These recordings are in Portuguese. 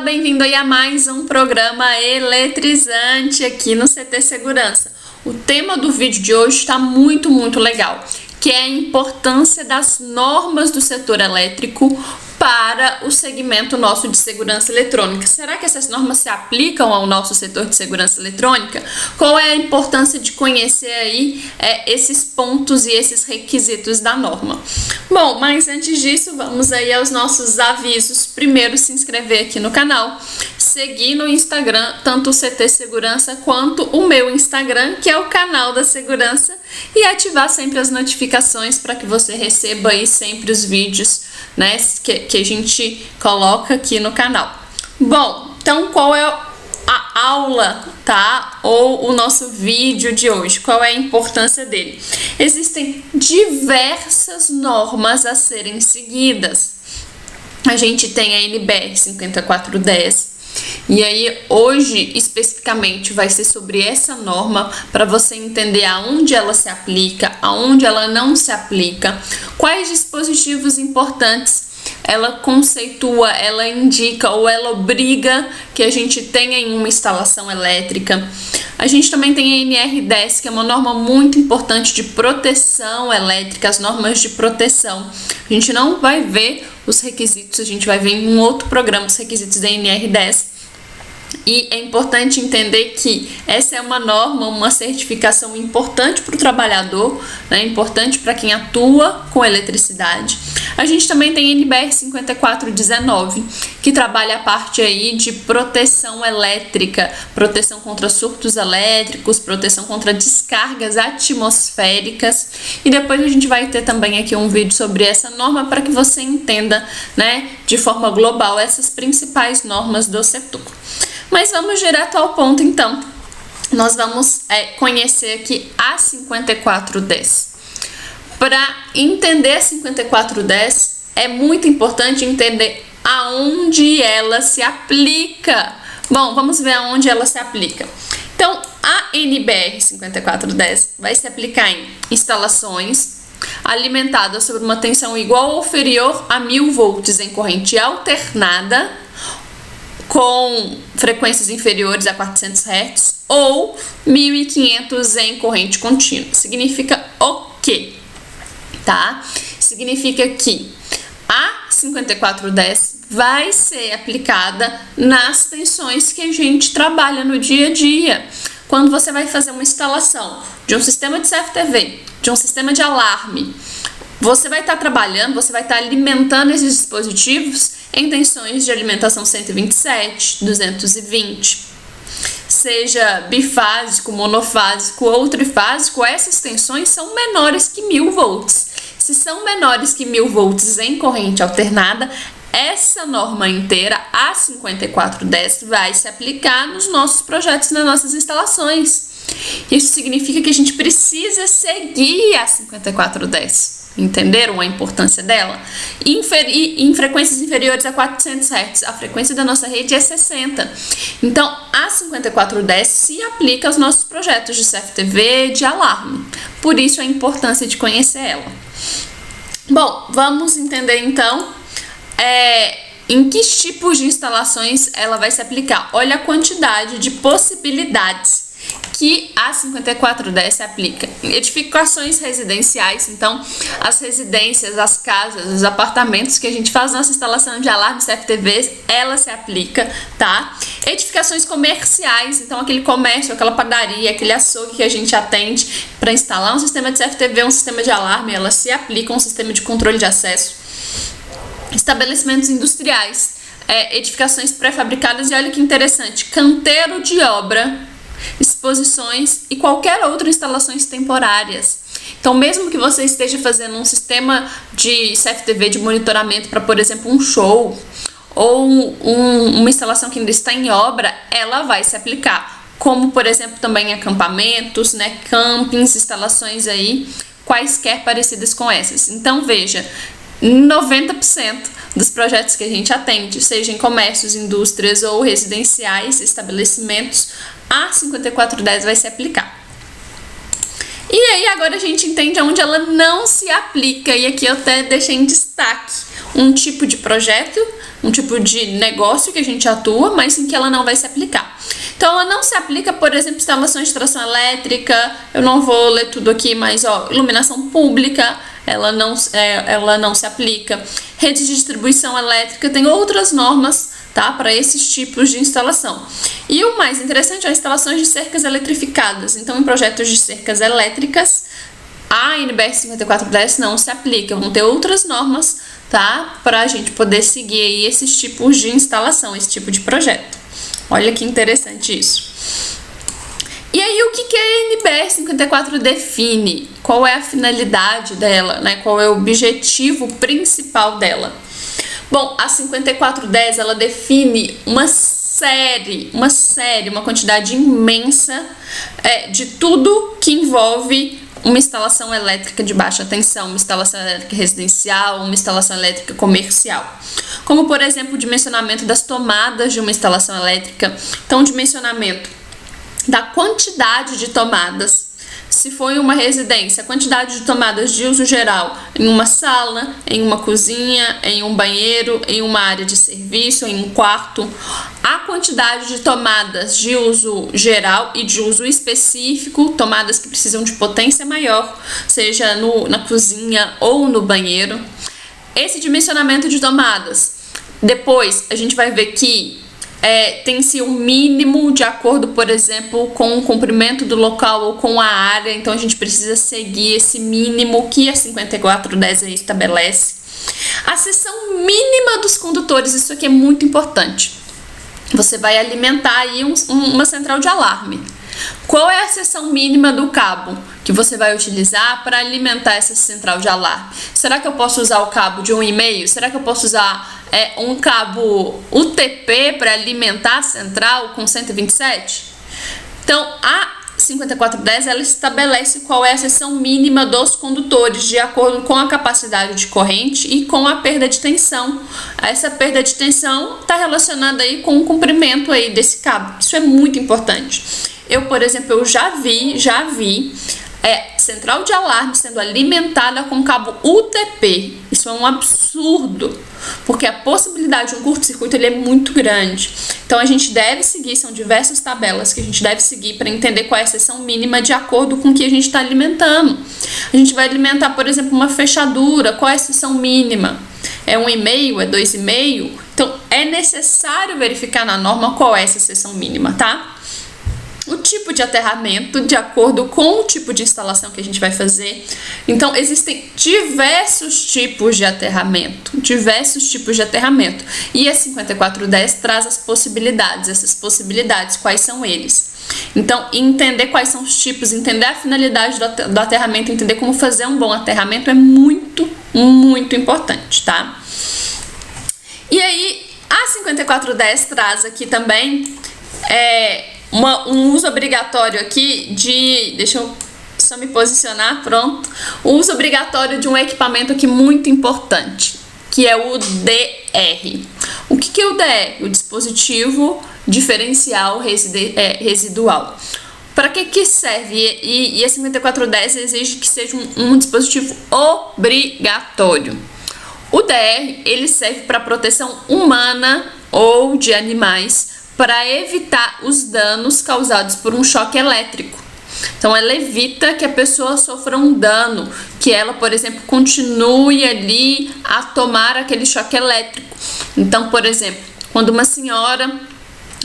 bem-vindo aí a mais um programa eletrizante aqui no CT Segurança. O tema do vídeo de hoje está muito legal, que é a importância das normas do setor elétrico para o segmento nosso de segurança eletrônica. Será que essas normas se aplicam ao nosso setor de segurança eletrônica? Qual é a importância de conhecer aí esses pontos e esses requisitos da norma? Bom, mas antes disso, vamos aí aos nossos avisos. Primeiro, se inscrever aqui no canal, seguir no Instagram, tanto o CT Segurança quanto o meu Instagram, que é o canal da segurança, e ativar sempre as notificações para que você receba aí sempre os vídeos, né, que a gente coloca aqui no canal. Bom, então qual é a aula, tá? Ou o nosso vídeo de hoje? Qual é a importância dele? Existem diversas normas a serem seguidas. A gente tem a NBR 5410. E aí, hoje, especificamente, vai ser sobre essa norma para você entender aonde ela se aplica, aonde ela não se aplica, quais dispositivos importantes ela conceitua, ela indica ou ela obriga que a gente tenha em uma instalação elétrica. A gente também tem a NR10, que é uma norma muito importante de proteção elétrica, as normas de proteção. A gente não vai ver os requisitos, a gente vai ver em um outro programa os requisitos da NR10. E é importante entender que essa é uma norma, uma certificação importante para o trabalhador, né? Importante para quem atua com eletricidade. A gente também tem a NBR 5419, que trabalha a parte aí de proteção elétrica, proteção contra surtos elétricos, proteção contra descargas atmosféricas. E depois a gente vai ter também aqui um vídeo sobre essa norma para que você entenda, né, de forma global essas principais normas do setor. Mas vamos direto ao ponto, então. Nós vamos conhecer aqui a 5410. Para entender a 5410, é muito importante entender aonde ela se aplica. Bom, vamos ver aonde ela se aplica. Então, a NBR 5410 vai se aplicar em instalações alimentadas sob uma tensão igual ou inferior a 1000 volts em corrente alternada, com frequências inferiores a 400 Hz ou 1500 em corrente contínua. Significa o quê? Tá? Significa que a 5410 vai ser aplicada nas tensões que a gente trabalha no dia a dia. Quando você vai fazer uma instalação de um sistema de CFTV, de um sistema de alarme, você vai estar trabalhando, você vai estar alimentando esses dispositivos em tensões de alimentação 127, 220. Seja bifásico, monofásico ou trifásico, essas tensões são menores que 1000 volts. Se são menores que 1000 volts em corrente alternada, essa norma inteira, a 5410, vai se aplicar nos nossos projetos, nas nossas instalações. Isso significa que a gente precisa seguir a 5410. Entenderam a importância dela? Em frequências inferiores a 400 Hz, a frequência da nossa rede é 60. Então, a 5410 se aplica aos nossos projetos de CFTV, de alarme. Por isso, a importância de conhecer ela. Bom, vamos entender então em que tipos de instalações ela vai se aplicar. Olha a quantidade de possibilidades que a 5410 se aplica. Edificações residenciais, então as residências, as casas, os apartamentos que a gente faz nossa instalação de alarme CFTV, ela se aplica, tá? Edificações comerciais, então aquele comércio, aquela padaria, aquele açougue que a gente atende para instalar um sistema de CFTV, um sistema de alarme, ela se aplica, um sistema de controle de acesso. Estabelecimentos industriais, edificações pré-fabricadas, e olha que interessante, canteiro de obra, exposições e qualquer outra instalações temporárias. Então, mesmo que você esteja fazendo um sistema de CFTV de monitoramento para, por exemplo, um show ou uma instalação que ainda está em obra, ela vai se aplicar. Como, por exemplo, também acampamentos, né, campings, instalações aí, quaisquer parecidas com essas. Então, veja, 90% dos projetos que a gente atende, seja em comércios, indústrias ou residenciais, estabelecimentos, a 5410 vai se aplicar. E aí agora a gente entende onde ela não se aplica, e aqui eu até deixei em destaque um tipo de projeto, um tipo de negócio que a gente atua, mas em que ela não vai se aplicar. Então, ela não se aplica, por exemplo, instalações de tração elétrica, eu não vou ler tudo aqui, mas iluminação pública, ela não se aplica. Redes de distribuição elétrica, tem outras normas, tá, para esses tipos de instalação. E o mais interessante é as instalações de cercas eletrificadas. Então, em projetos de cercas elétricas, a NBR 5410 não se aplica, vão ter outras normas, tá, para a gente poder seguir aí esses tipos de instalação, esse tipo de projeto. Olha que interessante isso. E aí, o que a NBR 54 define? Qual é a finalidade dela, né? Qual é o objetivo principal dela? Bom, a 5410, ela define uma quantidade imensa de tudo que envolve uma instalação elétrica de baixa tensão, uma instalação elétrica residencial, uma instalação elétrica comercial. Como, por exemplo, o dimensionamento das tomadas de uma instalação elétrica. Então, o dimensionamento da quantidade de tomadas. Se for em uma residência, a quantidade de tomadas de uso geral em uma sala, em uma cozinha, em um banheiro, em uma área de serviço, em um quarto. A quantidade de tomadas de uso geral e de uso específico, tomadas que precisam de potência maior, seja na cozinha ou no banheiro. Esse dimensionamento de tomadas. Depois, a gente vai ver que tem-se um mínimo de acordo, por exemplo, com o comprimento do local ou com a área. Então, a gente precisa seguir esse mínimo que a 5410 estabelece. A seção mínima dos condutores, isso aqui é muito importante. Você vai alimentar aí uma central de alarme. Qual é a seção mínima do cabo que você vai utilizar para alimentar essa central de alarme? Será que eu posso usar o cabo de 1,5? Será que eu posso usar um cabo UTP para alimentar a central com 127? Então, a 5410 ela estabelece qual é a seção mínima dos condutores de acordo com a capacidade de corrente e com a perda de tensão. Essa perda de tensão está relacionada aí com o comprimento aí desse cabo. Isso é muito importante. Eu, por exemplo, eu já vi central de alarme sendo alimentada com cabo UTP. Isso é um absurdo, porque a possibilidade de um curto-circuito ele é muito grande. Então, a gente deve seguir, são diversas tabelas que a gente deve seguir para entender qual é a seção mínima de acordo com o que a gente está alimentando. A gente vai alimentar, por exemplo, uma fechadura, qual é a seção mínima? É 1,5? É 2,5? Então, é necessário verificar na norma qual é essa seção mínima, tá? O tipo de aterramento, de acordo com o tipo de instalação que a gente vai fazer. Então, existem diversos tipos de aterramento. E a 5410 traz as possibilidades. Essas possibilidades, quais são eles? Então, entender quais são os tipos, entender a finalidade do aterramento, entender como fazer um bom aterramento é muito, muito importante, tá? E aí, a 5410 traz aqui também um uso obrigatório aqui deixa eu só me posicionar, pronto. O uso obrigatório de um equipamento aqui muito importante, que é o DR. O que é o DR? O dispositivo diferencial residual. Para que serve? E a 5410 exige que seja um dispositivo obrigatório. O DR, ele serve para proteção humana ou de animais, para evitar os danos causados por um choque elétrico. Então, ela evita que a pessoa sofra um dano, que ela, por exemplo, continue ali a tomar aquele choque elétrico. Então, por exemplo, quando uma senhora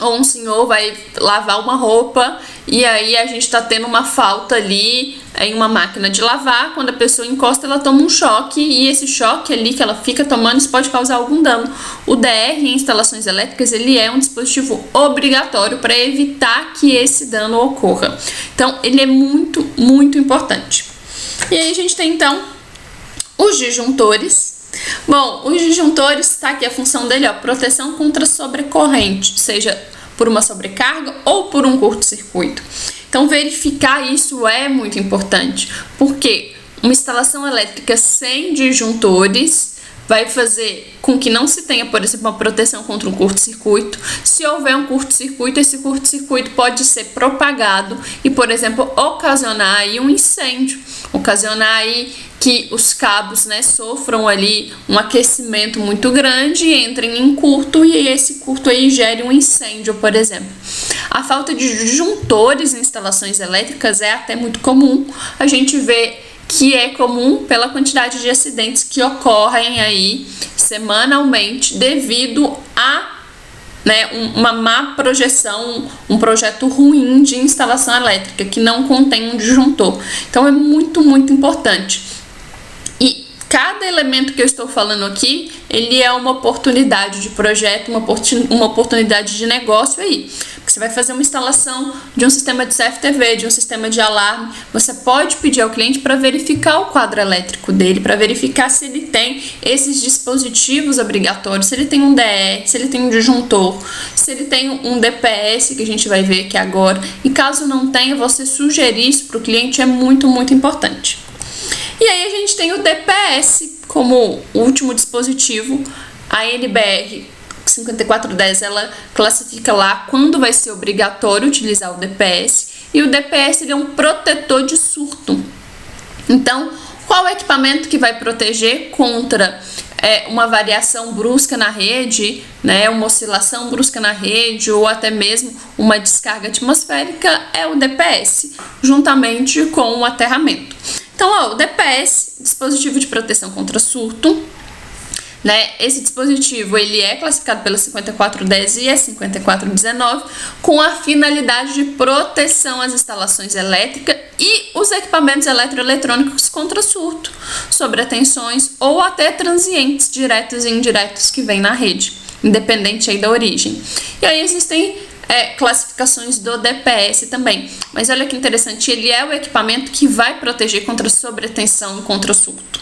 ou um senhor vai lavar uma roupa e aí a gente está tendo uma falta ali em uma máquina de lavar, quando a pessoa encosta ela toma um choque e esse choque ali que ela fica tomando isso pode causar algum dano. O DR em instalações elétricas ele é um dispositivo obrigatório para evitar que esse dano ocorra. Então ele é muito, muito importante. E aí a gente tem então os disjuntores. Bom, os disjuntores, tá aqui a função dele, proteção contra sobrecorrente, seja por uma sobrecarga ou por um curto-circuito. Então, verificar isso é muito importante, porque uma instalação elétrica sem disjuntores vai fazer com que não se tenha, por exemplo, uma proteção contra um curto-circuito. se houver um curto-circuito, esse curto-circuito pode ser propagado e, por exemplo, ocasionar aí um incêndio, ocasionar aí que os cabos, né, sofram ali um aquecimento muito grande, entrem em curto e esse curto aí gere um incêndio, por exemplo. A falta de disjuntores em instalações elétricas é até muito comum. A gente vê que é comum pela quantidade de acidentes que ocorrem aí semanalmente devido a uma má projeção, um projeto ruim de instalação elétrica que não contém um disjuntor. Então é muito, muito importante. E cada elemento que eu estou falando aqui, ele é uma oportunidade de projeto, uma oportunidade de negócio aí. Porque você vai fazer uma instalação de um sistema de CFTV, de um sistema de alarme, você pode pedir ao cliente para verificar o quadro elétrico dele, para verificar se ele tem esses dispositivos obrigatórios, se ele tem um DR, se ele tem um disjuntor, se ele tem um DPS, que a gente vai ver aqui agora. E caso não tenha, você sugerir isso para o cliente é muito, muito importante. E aí a gente tem o DPS como último dispositivo. A NBR 5410 ela classifica lá quando vai ser obrigatório utilizar o DPS. E o DPS ele é um protetor de surto. Então, qual é o equipamento que vai proteger contra uma variação brusca na rede, né, uma oscilação brusca na rede ou até mesmo uma descarga atmosférica? É o DPS, juntamente com o aterramento. Então, o DPS, dispositivo de proteção contra surto, né? Esse dispositivo ele é classificado pela 5410 e a 5419 com a finalidade de proteção às instalações elétricas e os equipamentos eletroeletrônicos contra surto, sobretensões ou até transientes diretos e indiretos que vêm na rede, independente aí da origem. E aí existem classificações do DPS também. Mas olha que interessante, ele é o equipamento que vai proteger contra sobretensão e contra surto.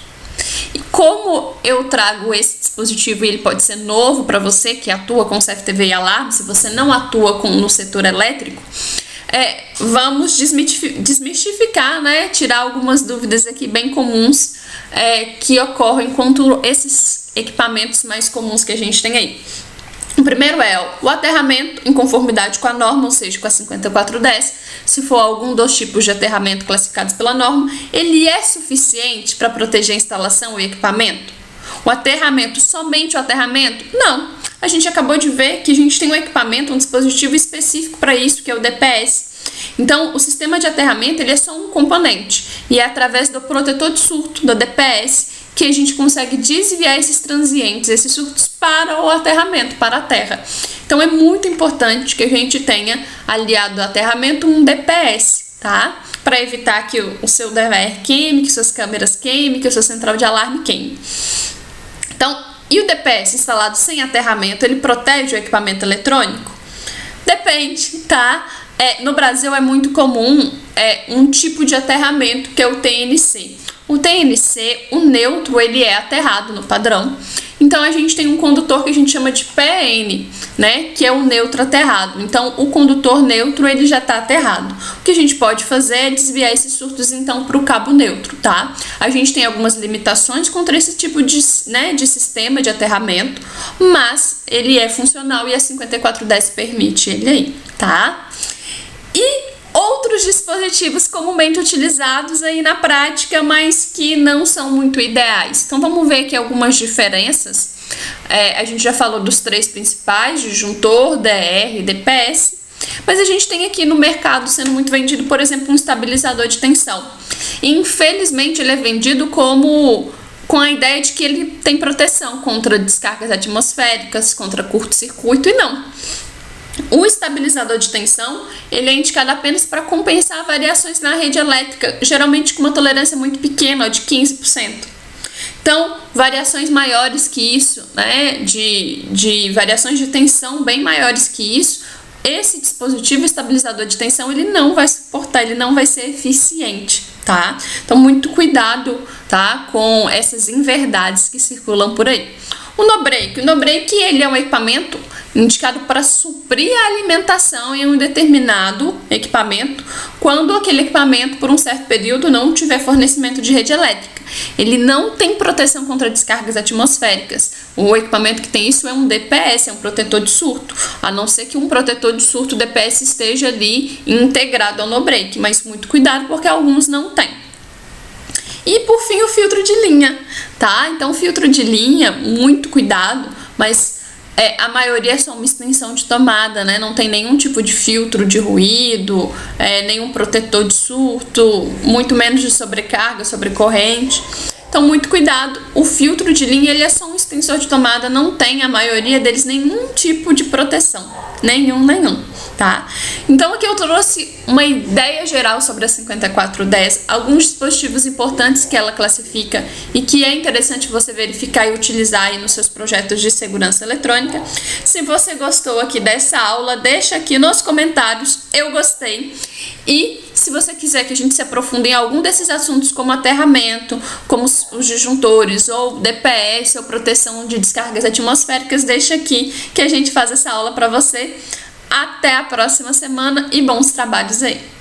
E como eu trago esse dispositivo e ele pode ser novo para você que atua com CFTV e alarme, se você não atua no setor elétrico, vamos desmistificar, né? Tirar algumas dúvidas aqui bem comuns que ocorrem contra esses equipamentos mais comuns que a gente tem aí. O primeiro é o aterramento em conformidade com a norma, ou seja, com a 5410. Se for algum dos tipos de aterramento classificados pela norma, ele é suficiente para proteger a instalação e equipamento? O aterramento, somente o aterramento? Não. A gente acabou de ver que a gente tem um equipamento, um dispositivo específico para isso, que é o DPS. Então, o sistema de aterramento ele é só um componente. E é através do protetor de surto, do DPS, que a gente consegue desviar esses transientes, esses surtos para o aterramento, para a terra. Então, é muito importante que a gente tenha aliado ao aterramento um DPS, tá? Para evitar que o seu DVR queime, que suas câmeras queimem, que a sua central de alarme queime. Então, e o DPS instalado sem aterramento, ele protege o equipamento eletrônico? Depende, tá? No Brasil é muito comum um tipo de aterramento que é o TNC. O TNC, o neutro, ele é aterrado no padrão. Então, a gente tem um condutor que a gente chama de PN, né? Que é o neutro aterrado. Então, o condutor neutro, ele já está aterrado. O que a gente pode fazer é desviar esses surtos, então, para o cabo neutro, tá? A gente tem algumas limitações contra esse tipo de sistema de aterramento, mas ele é funcional e a 5410 permite ele aí, tá? E outros dispositivos comumente utilizados aí na prática, mas que não são muito ideais. Então vamos ver aqui algumas diferenças. A gente já falou dos três principais, disjuntor, DR e DPS, mas a gente tem aqui no mercado sendo muito vendido, por exemplo, um estabilizador de tensão. E, infelizmente ele é vendido com a ideia de que ele tem proteção contra descargas atmosféricas, contra curto-circuito, e não. O estabilizador de tensão, ele é indicado apenas para compensar variações na rede elétrica, geralmente com uma tolerância muito pequena, de 15%. Então, variações maiores que isso, né, de variações de tensão bem maiores que isso, esse dispositivo estabilizador de tensão, ele não vai suportar, ele não vai ser eficiente, tá? Então, muito cuidado, tá, com essas inverdades que circulam por aí. O no-break, ele é um equipamento indicado para suprir a alimentação em um determinado equipamento, quando aquele equipamento, por um certo período, não tiver fornecimento de rede elétrica. Ele não tem proteção contra descargas atmosféricas. O equipamento que tem isso é um DPS, é um protetor de surto, a não ser que um protetor de surto DPS esteja ali integrado ao no-break, mas muito cuidado porque alguns não têm. E por fim o filtro de linha, tá? Então filtro de linha, muito cuidado, mas a maioria é só uma extensão de tomada, né? Não tem nenhum tipo de filtro de ruído, nenhum protetor de surto, muito menos de sobrecarga, sobrecorrente. Então, muito cuidado. O filtro de linha, ele é só um extensor de tomada, não tem, a maioria deles, nenhum tipo de proteção. Nenhum, tá? Então, aqui eu trouxe uma ideia geral sobre a 5410, alguns dispositivos importantes que ela classifica e que é interessante você verificar e utilizar aí nos seus projetos de segurança eletrônica. Se você gostou aqui dessa aula, deixa aqui nos comentários, eu gostei. E se você quiser que a gente se aprofunde em algum desses assuntos, como aterramento, como os disjuntores, ou DPS, ou proteção de descargas atmosféricas, deixa aqui que a gente faz essa aula para você. Até a próxima semana e bons trabalhos aí!